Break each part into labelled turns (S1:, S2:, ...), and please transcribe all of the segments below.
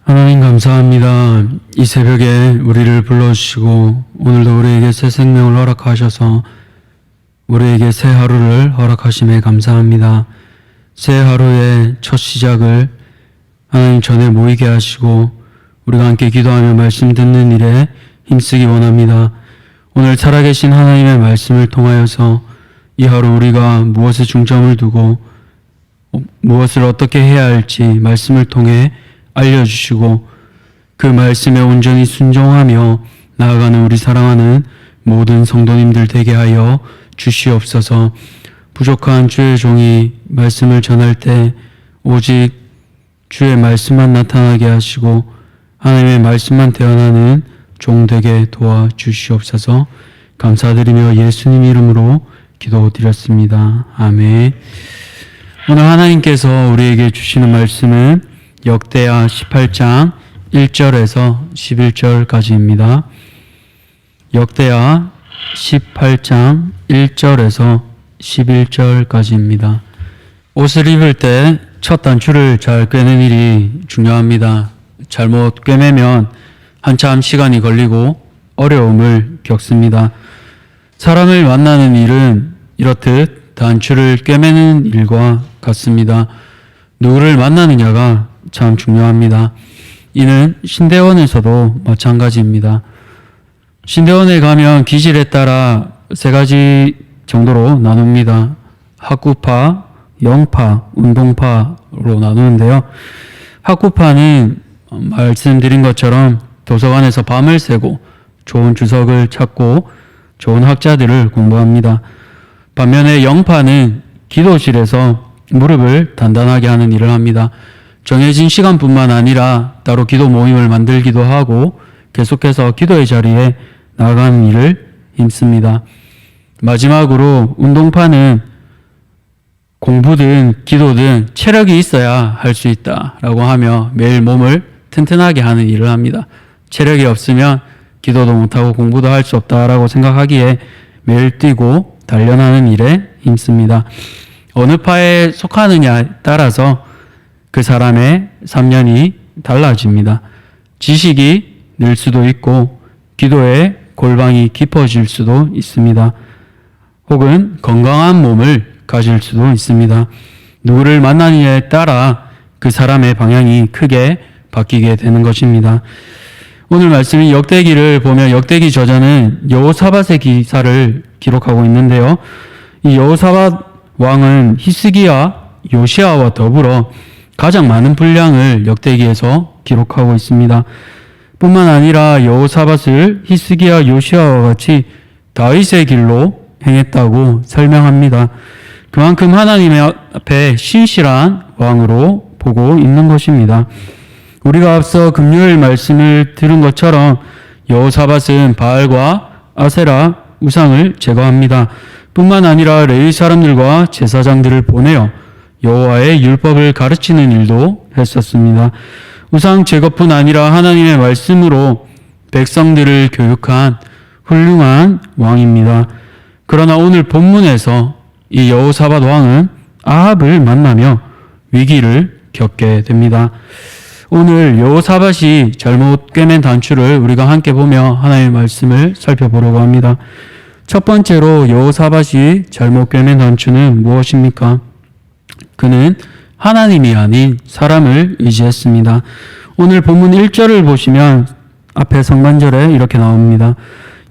S1: 하나님 감사합니다. 이 새벽에 우리를 불러주시고 오늘도 우리에게 새 생명을 허락하셔서 우리에게 새 하루를 허락하심에 감사합니다. 새 하루의 첫 시작을 하나님 전에 모이게 하시고 우리가 함께 기도하며 말씀 듣는 일에 힘쓰기 원합니다. 오늘 살아계신 하나님의 말씀을 통하여서 이 하루 우리가 무엇에 중점을 두고 무엇을 어떻게 해야 할지 말씀을 통해 알려주시고 그 말씀에 온전히 순종하며 나아가는 우리 사랑하는 모든 성도님들 되게 하여 주시옵소서. 부족한 주의 종이 말씀을 전할 때 오직 주의 말씀만 나타나게 하시고 하나님의 말씀만 태어나는 종 되게 도와주시옵소서. 감사드리며 예수님 이름으로 기도드렸습니다. 아멘. 오늘 하나님께서 우리에게 주시는 말씀은 역대하 18장 1절에서 11절까지입니다. 역대하 18장 1절에서 11절까지입니다. 옷을 입을 때 첫 단추를 잘 꿰는 일이 중요합니다. 잘못 꿰매면 한참 시간이 걸리고 어려움을 겪습니다. 사람을 만나는 일은 이렇듯 단추를 꿰매는 일과 같습니다. 누구를 만나느냐가 참 중요합니다. 이는 신대원에서도 마찬가지입니다. 신대원에 가면 기질에 따라 세 가지 정도로 나눕니다. 학구파, 영파, 운동파로 나누는데요. 학구파는 말씀드린 것처럼 도서관에서 밤을 새고 좋은 주석을 찾고 좋은 학자들을 공부합니다. 반면에 영파는 기도실에서 무릎을 단단하게 하는 일을 합니다. 정해진 시간뿐만 아니라 따로 기도 모임을 만들기도 하고 계속해서 기도의 자리에 나아가는 일을 힘씁니다. 마지막으로 운동파는 공부든 기도든 체력이 있어야 할 수 있다라고 하며 매일 몸을 튼튼하게 하는 일을 합니다. 체력이 없으면 기도도 못하고 공부도 할 수 없다라고 생각하기에 매일 뛰고 단련하는 일에 힘씁니다. 어느 파에 속하느냐에 따라서 그 사람의 3년이 달라집니다. 지식이 늘 수도 있고 기도의 골방이 깊어질 수도 있습니다. 혹은 건강한 몸을 가질 수도 있습니다. 누구를 만나느냐에 따라 그 사람의 방향이 크게 바뀌게 되는 것입니다. 오늘 말씀이 역대기를 보면 역대기 저자는 여호사밧의 기사를 기록하고 있는데요. 이 여호사밧 왕은 히스기야, 요시아와 더불어 가장 많은 분량을 역대기에서 기록하고 있습니다. 뿐만 아니라 여호사밧을 히스기야, 요시아와 같이 다윗의 길로 행했다고 설명합니다. 그만큼 하나님의 앞에 신실한 왕으로 보고 있는 것입니다. 우리가 앞서 금요일 말씀을 들은 것처럼 여호사밧은 바알과 아세라 우상을 제거합니다. 뿐만 아니라 레위 사람들과 제사장들을 보내어 여호와의 율법을 가르치는 일도 했었습니다. 우상 제거뿐 아니라 하나님의 말씀으로 백성들을 교육한 훌륭한 왕입니다. 그러나 오늘 본문에서 이 여호사밧 왕은 아합을 만나며 위기를 겪게 됩니다. 오늘 여호사밧이 잘못 꿰맨 단추를 우리가 함께 보며 하나님의 말씀을 살펴보려고 합니다. 첫 번째로 여호사밧이 잘못 꿰맨 단추는 무엇입니까? 그는 하나님이 아닌 사람을 의지했습니다. 오늘 본문 1절을 보시면 앞에 상반절에 이렇게 나옵니다.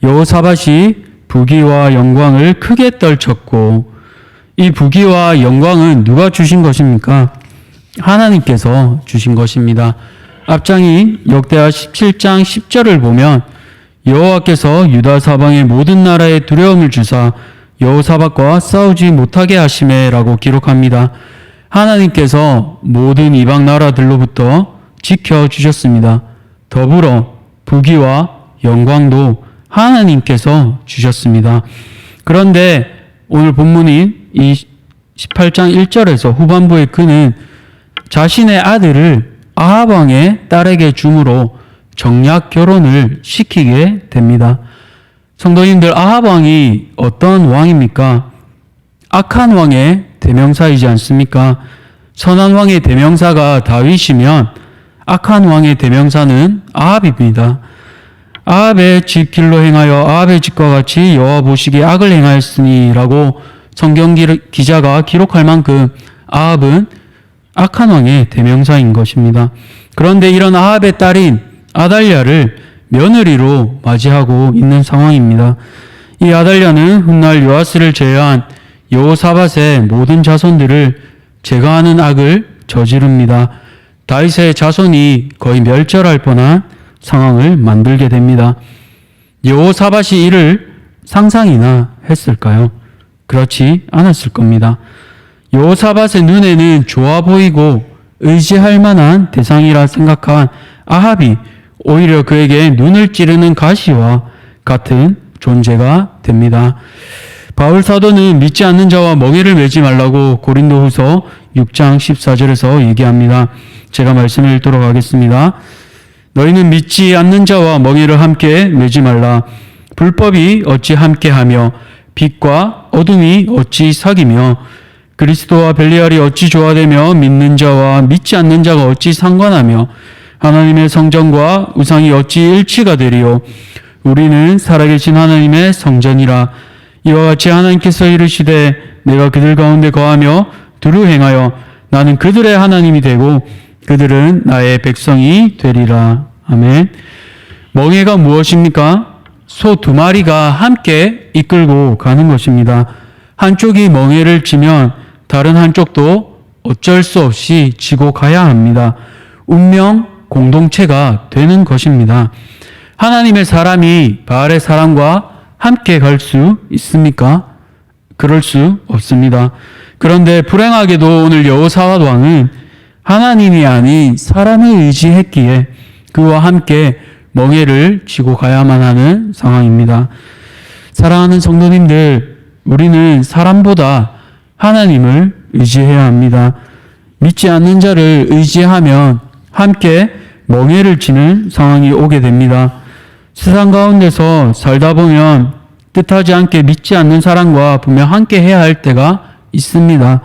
S1: 여호사밧이 부귀와 영광을 크게 떨쳤고, 이 부귀와 영광은 누가 주신 것입니까? 하나님께서 주신 것입니다. 앞장인 역대하 17장 10절을 보면 여호와께서 유다 사방의 모든 나라에 두려움을 주사 여호사밧과 싸우지 못하게 하시매라고 기록합니다. 하나님께서 모든 이방 나라들로부터 지켜주셨습니다. 더불어 부귀와 영광도 하나님께서 주셨습니다. 그런데 오늘 본문인 이 18장 1절에서 후반부에 그는 자신의 아들을 아합 왕의 딸에게 줌으로 정략 결혼을 시키게 됩니다. 성도님들, 아합 왕이 어떤 왕입니까? 악한 왕의 대명사이지 않습니까? 선한 왕의 대명사가 다윗이면 악한 왕의 대명사는 아합입니다. 아합의 집 길로 행하여 아합의 집과 같이 여호와 보시기에 악을 행하였으니라고 성경 기자가 기록할 만큼 아합은 악한 왕의 대명사인 것입니다. 그런데 이런 아합의 딸인 아달랴를 며느리로 맞이하고 있는 상황입니다. 이 아달랴는 훗날 요아스를 제외한 여호사밧의 모든 자손들을 제거하는 악을 저지릅니다. 다윗의 자손이 거의 멸절할 뻔한 상황을 만들게 됩니다. 여호사밧이 이를 상상이나 했을까요? 그렇지 않았을 겁니다. 여호사밧의 눈에는 좋아 보이고 의지할 만한 대상이라 생각한 아합이 오히려 그에게 눈을 찌르는 가시와 같은 존재가 됩니다. 바울 사도는 믿지 않는 자와 멍에를 매지 말라고 고린도후서 6장 14절에서 얘기합니다. 제가 말씀을 읽도록 하겠습니다. 너희는 믿지 않는 자와 멍에를 함께 매지 말라. 불법이 어찌 함께하며 빛과 어둠이 어찌 사귀며 그리스도와 벨리알이 어찌 조화되며 믿는 자와 믿지 않는 자가 어찌 상관하며 하나님의 성전과 우상이 어찌 일치가 되리요. 우리는 살아계신 하나님의 성전이라. 이와 같이 하나님께서 이르시되 내가 그들 가운데 거하며 두루 행하여 나는 그들의 하나님이 되고 그들은 나의 백성이 되리라. 아멘. 멍에가 무엇입니까? 소 두 마리가 함께 이끌고 가는 것입니다. 한쪽이 멍에를 지면 다른 한쪽도 어쩔 수 없이 지고 가야 합니다. 운명 공동체가 되는 것입니다. 하나님의 사람이 바알의 사람과 함께 갈 수 있습니까? 그럴 수 없습니다. 그런데 불행하게도 오늘 여호사밧 왕은 하나님이 아닌 사람을 의지했기에 그와 함께 멍에를 지고 가야만 하는 상황입니다. 사랑하는 성도님들, 우리는 사람보다 하나님을 의지해야 합니다. 믿지 않는 자를 의지하면 함께 멍에를 지는 상황이 오게 됩니다. 세상 가운데서 살다 보면 뜻하지 않게 믿지 않는 사람과 분명 함께 해야 할 때가 있습니다.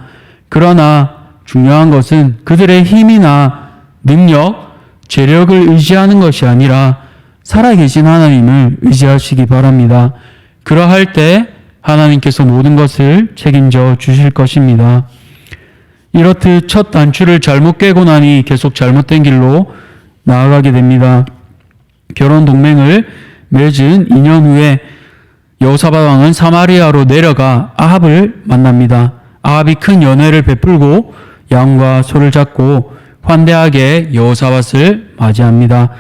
S1: 그러나 중요한 것은 그들의 힘이나 능력, 재력을 의지하는 것이 아니라 살아계신 하나님을 의지하시기 바랍니다. 그러할 때 하나님께서 모든 것을 책임져 주실 것입니다. 이렇듯 첫 단추를 잘못 깨고 나니 계속 잘못된 길로 나아가게 됩니다. 결혼 동맹을 맺은 2년 후에 여호사밧 왕은 사마리아로 내려가 아합을 만납니다. 아합이 큰 연회를 베풀고 양과 소를 잡고 환대하게 여호사밧을 맞이합니다.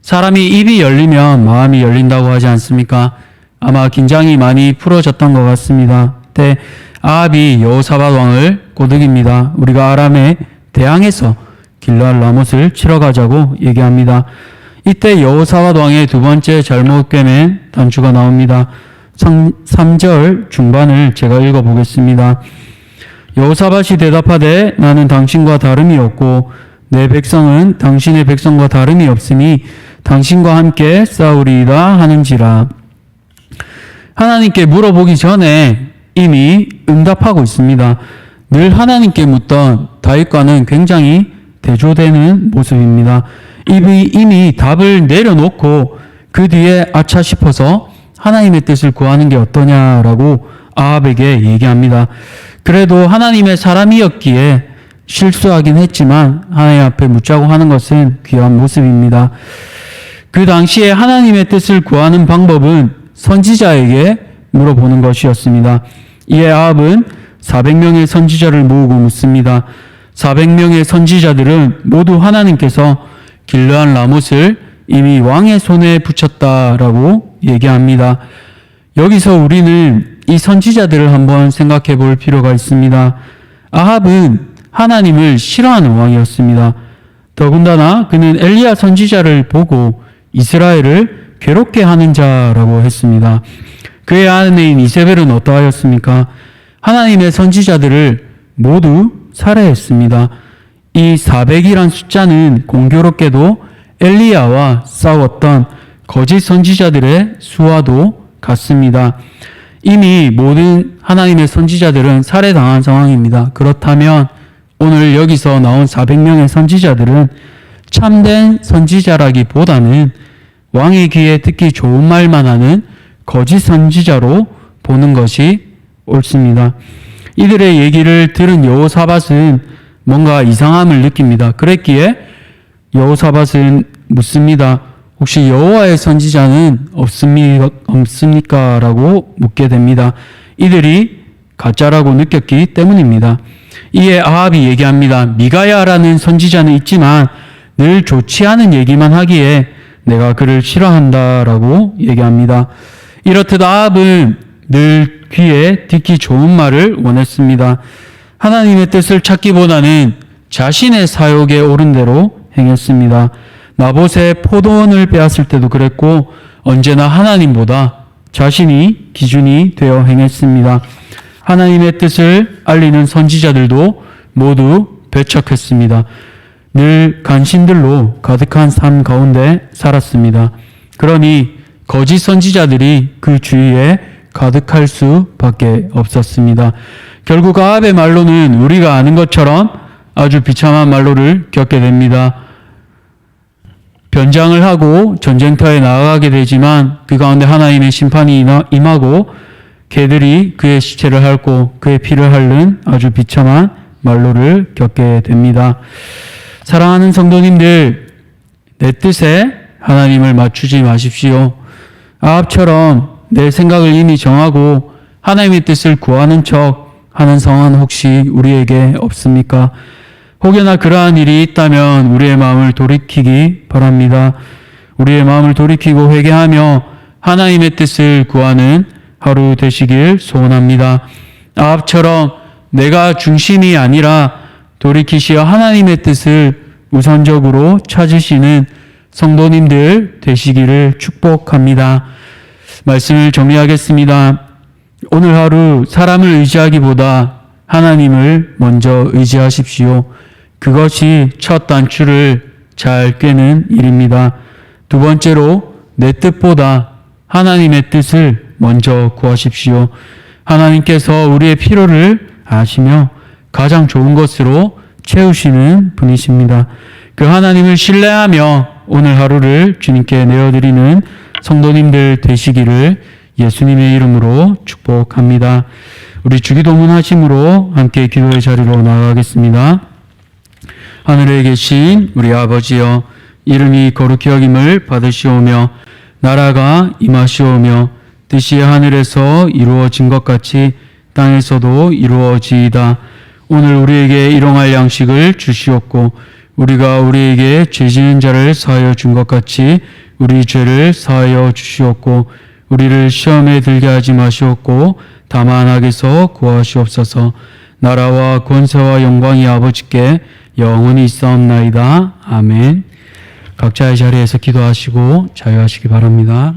S1: 사람이 입이 열리면 마음이 열린다고 하지 않습니까? 아마 긴장이 많이 풀어졌던 것 같습니다. 그때 아합이 여호사밧 왕을 꼬드깁니다. 우리가 아람에 대항해서 길르앗 라못을 치러 가자고 얘기합니다. 이때 여호사밧 왕의 두 번째 잘못 꿰맨 단추가 나옵니다. 3절 중반을 제가 읽어보겠습니다. 여호사밧이 대답하되 나는 당신과 다름이 없고 내 백성은 당신의 백성과 다름이 없으니 당신과 함께 싸우리이다 하는지라. 하나님께 물어보기 전에 이미 응답하고 있습니다. 늘 하나님께 묻던 다윗과는 굉장히 대조되는 모습입니다. 이미 답을 내려놓고 그 뒤에 아차 싶어서 하나님의 뜻을 구하는 게 어떠냐라고 아합에게 얘기합니다. 그래도 하나님의 사람이었기에 실수하긴 했지만 하나님 앞에 묻자고 하는 것은 귀한 모습입니다. 그 당시에 하나님의 뜻을 구하는 방법은 선지자에게 물어보는 것이었습니다. 이에 아합은 400명의 선지자를 모으고 묻습니다. 400명의 선지자들은 모두 하나님께서 길르앗 라못을 이미 왕의 손에 붙였다라고 얘기합니다. 여기서 우리는 이 선지자들을 한번 생각해 볼 필요가 있습니다. 아합은 하나님을 싫어하는 왕이었습니다. 더군다나 그는 엘리야 선지자를 보고 이스라엘을 괴롭게 하는 자라고 했습니다. 그의 아내인 이세벨은 어떠하였습니까? 하나님의 선지자들을 모두 살해했습니다. 이 400이란 숫자는 공교롭게도 엘리야와 싸웠던 거짓 선지자들의 수와도 같습니다. 이미 모든 하나님의 선지자들은 살해당한 상황입니다. 그렇다면 오늘 여기서 나온 400명의 선지자들은 참된 선지자라기보다는 왕의 귀에 듣기 좋은 말만 하는 거짓 선지자로 보는 것이 옳습니다. 이들의 얘기를 들은 여호사밧은 뭔가 이상함을 느낍니다. 그랬기에 여호사밧은 묻습니다. 혹시 여호와의 선지자는 없습니까? 라고 묻게 됩니다. 이들이 가짜라고 느꼈기 때문입니다. 이에 아합이 얘기합니다. 미가야라는 선지자는 있지만 늘 좋지 않은 얘기만 하기에 내가 그를 싫어한다라고 얘기합니다. 이렇듯 아합은 늘 귀에 듣기 좋은 말을 원했습니다. 하나님의 뜻을 찾기보다는 자신의 사욕에 오른 대로 행했습니다. 나봇의 포도원을 빼앗을 때도 그랬고 언제나 하나님보다 자신이 기준이 되어 행했습니다. 하나님의 뜻을 알리는 선지자들도 모두 배척했습니다. 늘 간신들로 가득한 삶 가운데 살았습니다. 그러니 거짓 선지자들이 그 주위에 가득할 수밖에 없었습니다. 결국 아합의 말로는 우리가 아는 것처럼 아주 비참한 말로를 겪게 됩니다. 변장을 하고 전쟁터에 나아가게 되지만 그 가운데 하나님의 심판이 임하고 개들이 그의 시체를 핥고 그의 피를 핥는 아주 비참한 말로를 겪게 됩니다. 사랑하는 성도님들, 내 뜻에 하나님을 맞추지 마십시오. 아합처럼 내 생각을 이미 정하고 하나님의 뜻을 구하는 척 하는 상황은 혹시 우리에게 없습니까? 혹여나 그러한 일이 있다면 우리의 마음을 돌이키기 바랍니다. 우리의 마음을 돌이키고 회개하며 하나님의 뜻을 구하는 하루 되시길 소원합니다. 아합처럼 내가 중심이 아니라 돌이키시어 하나님의 뜻을 우선적으로 찾으시는 성도님들 되시기를 축복합니다. 말씀을 정리하겠습니다. 오늘 하루 사람을 의지하기보다 하나님을 먼저 의지하십시오. 그것이 첫 단추를 잘 꿰는 일입니다. 두 번째로 내 뜻보다 하나님의 뜻을 먼저 구하십시오. 하나님께서 우리의 필요를 아시며 가장 좋은 것으로 채우시는 분이십니다. 그 하나님을 신뢰하며 오늘 하루를 주님께 내어드리는 성도님들 되시기를 예수님의 이름으로 축복합니다. 우리 주기도문 하심으로 함께 기도의 자리로 나아가겠습니다. 하늘에 계신 우리 아버지여, 이름이 거룩히 여김을 받으시오며 나라가 임하시오며 뜻이 하늘에서 이루어진 것 같이 땅에서도 이루어지이다. 오늘 우리에게 일용할 양식을 주시옵고 우리가 우리에게 죄 지은 자를 사하여 준 것 같이 우리 죄를 사하여 주시옵고 우리를 시험에 들게 하지 마시옵고 다만 악에서 구하시옵소서. 나라와 권세와 영광이 아버지께 영원히 있사옵나이다. 아멘. 각자의 자리에서 기도하시고 자유하시기 바랍니다.